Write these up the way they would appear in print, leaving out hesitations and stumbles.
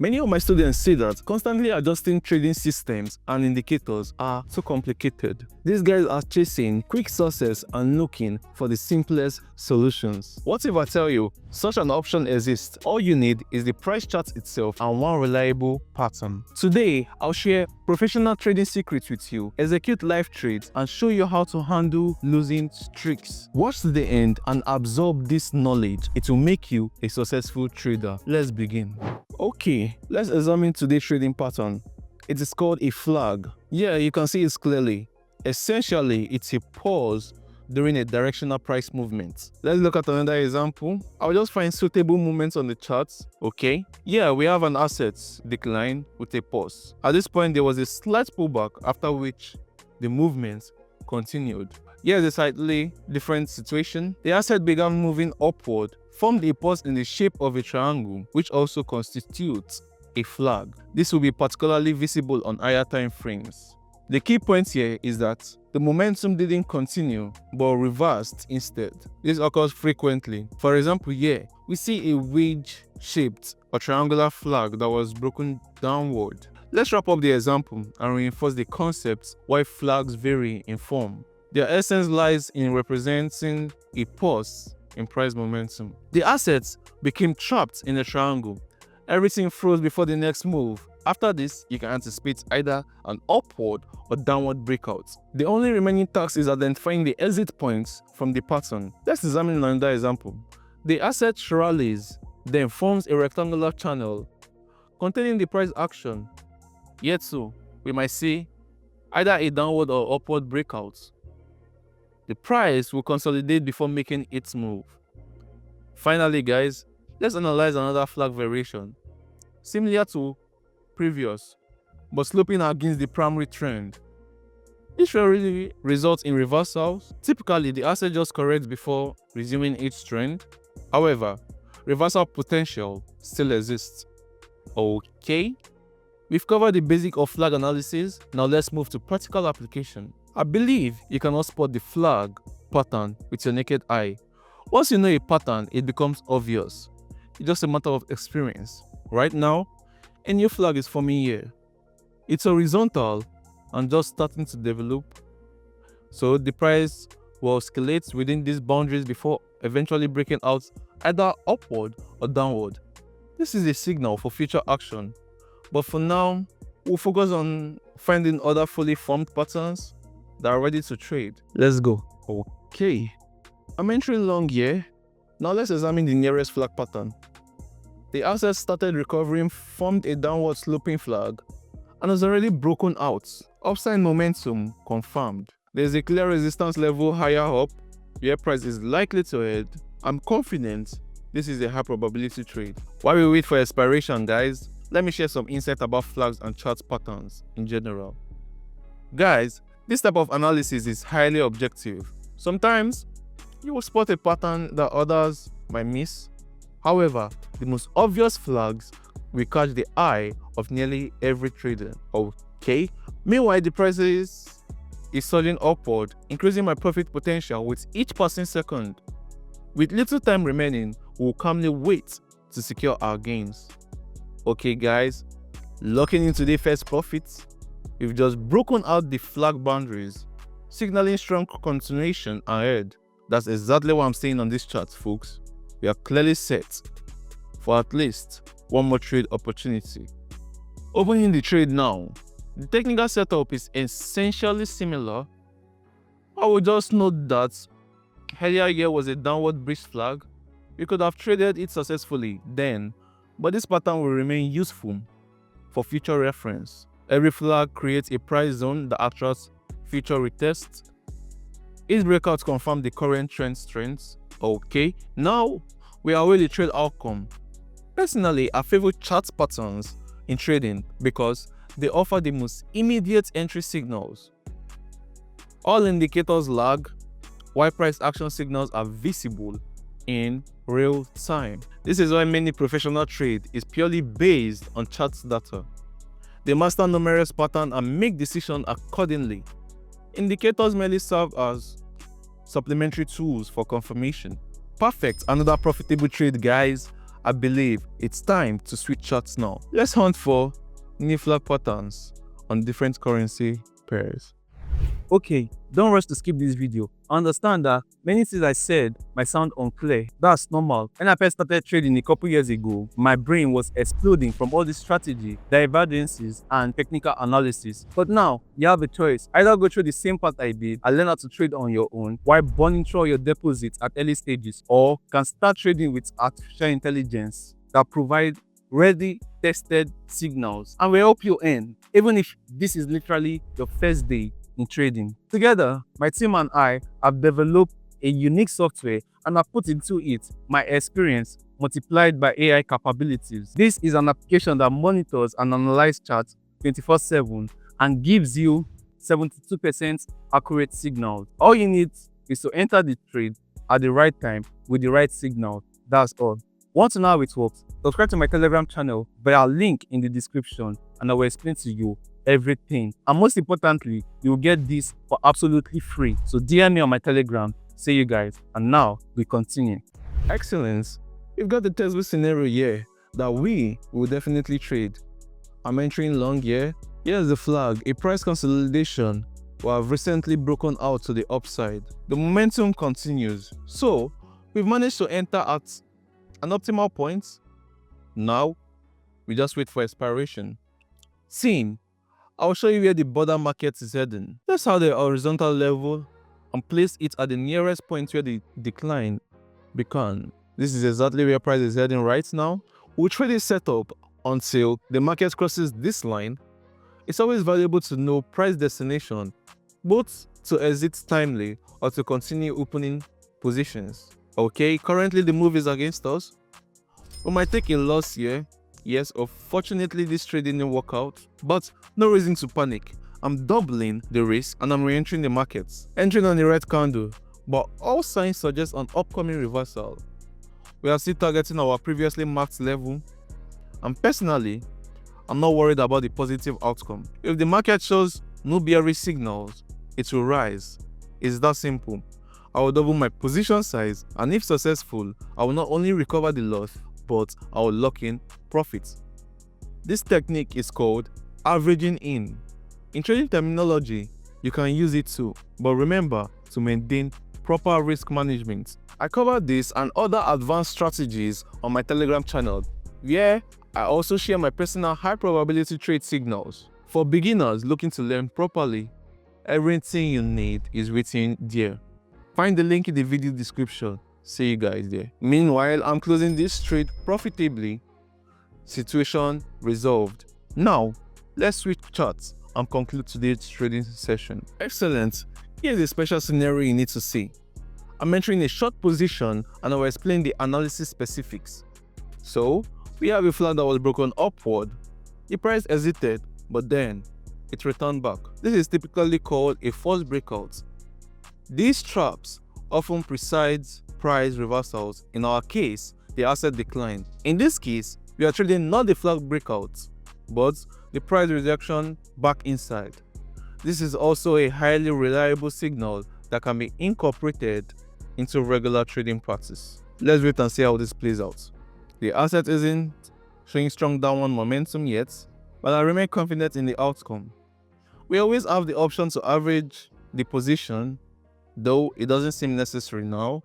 Many of my students say that constantly adjusting trading systems and indicators are too complicated. These guys are chasing quick success and looking for the simplest solutions. What if I tell you such an option exists? All you need is the price chart itself and one reliable pattern. Today, I'll share professional trading secrets with you, execute live trades, and show you how to handle losing streaks. Watch to the end and absorb this knowledge. It will make you a successful trader. Let's begin. Okay, let's examine today's trading pattern. It is called a flag. Yeah, you can see it clearly. Essentially, it's a pause during a directional price movement. Let's look at another example. I'll just find suitable movements on the charts. Okay, yeah, we have an asset decline with a pause. At this point, there was a slight pullback, after which the movement continued. Here's a slightly different situation. The asset began moving upward, formed a pause in the shape of a triangle, which also constitutes a flag. This will be particularly visible on higher time frames. The key point here is that the momentum didn't continue, but reversed instead. This occurs frequently. For example, here, we see a wedge-shaped or triangular flag that was broken downward. Let's wrap up the example and reinforce the concepts why flags vary in form. Their essence lies in representing a pause in price momentum. The assets became trapped in a triangle. Everything froze before the next move. After this, you can anticipate either an upward or downward breakout. The only remaining task is identifying the exit points from the pattern. Let's examine another example. The asset rallies, then forms a rectangular channel containing the price action. Yet so, we might see either a downward or upward breakout. The price will consolidate before making its move. Finally, guys, let's analyze another flag variation, similar to previous, but sloping against the primary trend. This really results in reversals. Typically, the asset just corrects before resuming its trend. However, reversal potential still exists. Okay, we've covered the basic of flag analysis. Now let's move to practical application. I believe you cannot spot the flag pattern with your naked eye. Once you know a pattern, it becomes obvious. It's just a matter of experience. Right now, a new flag is forming here. It's horizontal and just starting to develop. So the price will oscillate within these boundaries before eventually breaking out either upward or downward. This is a signal for future action. But for now, we'll focus on finding other fully formed patterns that are ready to trade. Let's go. Okay, I'm entering long here. Now let's examine the nearest flag pattern. The asset started recovering, formed a downward sloping flag, and has already broken out. Upside momentum confirmed. There's a clear resistance level higher up, where price is likely to head. I'm confident this is a high probability trade. While we wait for expiration, guys, let me share some insight about flags and chart patterns in general. Guys, this type of analysis is highly objective. Sometimes, you will spot a pattern that others might miss. However, the most obvious flags will catch the eye of nearly every trader. Okay? Meanwhile, the price is surging upward, increasing my profit potential with each passing second. With little time remaining, we'll calmly wait to secure our gains. Okay guys, locking into the first profits. We've just broken out the flag boundaries, signaling strong continuation ahead. That's exactly what I'm saying on this chart, folks. We are clearly set for at least one more trade opportunity. Opening the trade now. The technical setup is essentially similar. I will just note that earlier here was a downward breach flag. We could have traded it successfully then, but this pattern will remain useful for future reference. Every flag creates a price zone that attracts future retests. Each breakout confirms the current trend strengths. Okay, now we are awaiting the trade outcome. Personally, I favor chart patterns in trading because they offer the most immediate entry signals. All indicators lag, while price action signals are visible in real time. This is why many professional trade is purely based on charts data. They master numerous patterns and make decisions accordingly. Indicators merely serve as supplementary tools for confirmation. Perfect, another profitable trade, guys. I believe it's time to switch charts now. Let's hunt for new flag patterns on different currency pairs. Okay, don't rush to skip this video. Understand that many things I said might sound unclear. That's normal. When I first started trading a couple years ago, my brain was exploding from all this strategy, divergences, and technical analysis. But now, you have a choice. Either go through the same path I did and learn how to trade on your own while burning through all your deposits at early stages, or can start trading with artificial intelligence that provide ready, tested signals and will help you earn, even if this is literally your first day in trading. Together, my team and I have developed a unique software and have put into it my experience multiplied by AI capabilities. This is an application that monitors and analyzes charts 24/7 and gives you 72% accurate signals. All you need is to enter the trade at the right time with the right signal. That's all. Want to know how it works? Subscribe to my Telegram channel via link in the description and I will explain to you everything. And most importantly, you will get this for absolutely free. So DM me on my Telegram. See you guys. And now we continue. Excellence. We've got the textbook scenario here that we will definitely trade. I'm entering long here. Here's the flag, a price consolidation. We have recently broken out to the upside. The momentum continues. So we've managed to enter at an optimal point. Now we just wait for expiration. Scene. I'll show you where the border market is heading. Let's have the horizontal level and place it at the nearest point where the decline began. This is exactly where price is heading right now. We'll trade it set up until the market crosses this line. It's always valuable to know price destination, both to exit timely or to continue opening positions. Okay, currently the move is against us. We might take a loss here. Yes, unfortunately this trade didn't work out, but no reason to panic. I'm doubling the risk and I'm re-entering the markets. Entering on the red candle, but all signs suggest an upcoming reversal. We are still targeting our previously marked level, and personally, I'm not worried about the positive outcome. If the market shows no bearish signals, it will rise. It's that simple. I will double my position size, and if successful, I will not only recover the loss, but I will lock in profits. This technique is called averaging in. In trading terminology, you can use it too, but remember to maintain proper risk management. I cover this and other advanced strategies on my Telegram channel, where I also share my personal high probability trade signals. For beginners looking to learn properly, everything you need is written there. Find the link in the video description. See you guys there. Meanwhile, I'm closing this trade profitably. Situation resolved. Now, let's switch charts and conclude today's trading session. Excellent. Here's a special scenario you need to see. I'm entering a short position and I will explain the analysis specifics. So, we have a flag that was broken upward. The price exited, but then it returned back. This is typically called a false breakout. These traps often precede price reversals. In our case, the asset decline. In this case, we are trading not the flag breakout, but the price rejection back inside. This is also a highly reliable signal that can be incorporated into regular trading practice. Let's wait and see how this plays out. The asset isn't showing strong downward momentum yet, but I remain confident in the outcome. We always have the option to average the position, though it doesn't seem necessary now.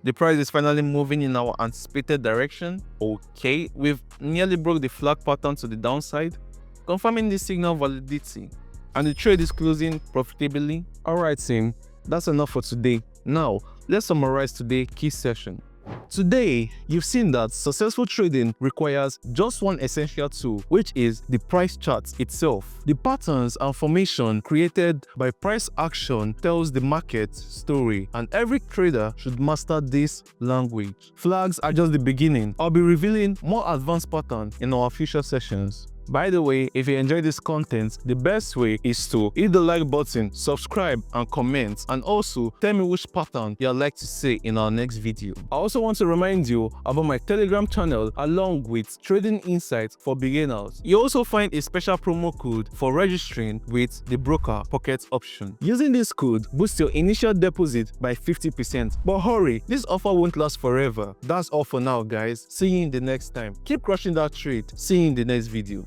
The price is finally moving in our anticipated direction. Okay, we've nearly broke the flag pattern to the downside, confirming the signal validity, and the trade is closing profitably. Alright team, that's enough for today. Now, let's summarize today's key session. Today, you've seen that successful trading requires just one essential tool, which is the price chart itself. The patterns and formation created by price action tells the market story, and every trader should master this language. Flags are just the beginning. I'll be revealing more advanced patterns in our future sessions. By the way, if you enjoy this content, the best way is to hit the like button, subscribe and comment, and also tell me which pattern you'd like to see in our next video. I also want to remind you about my Telegram channel along with trading insights for beginners. You also find a special promo code for registering with the broker pocket option. Using this code boosts your initial deposit by 50%. But hurry, this offer won't last forever. That's all for now, guys. See you in the next time. Keep crushing that trade. See you in the next video.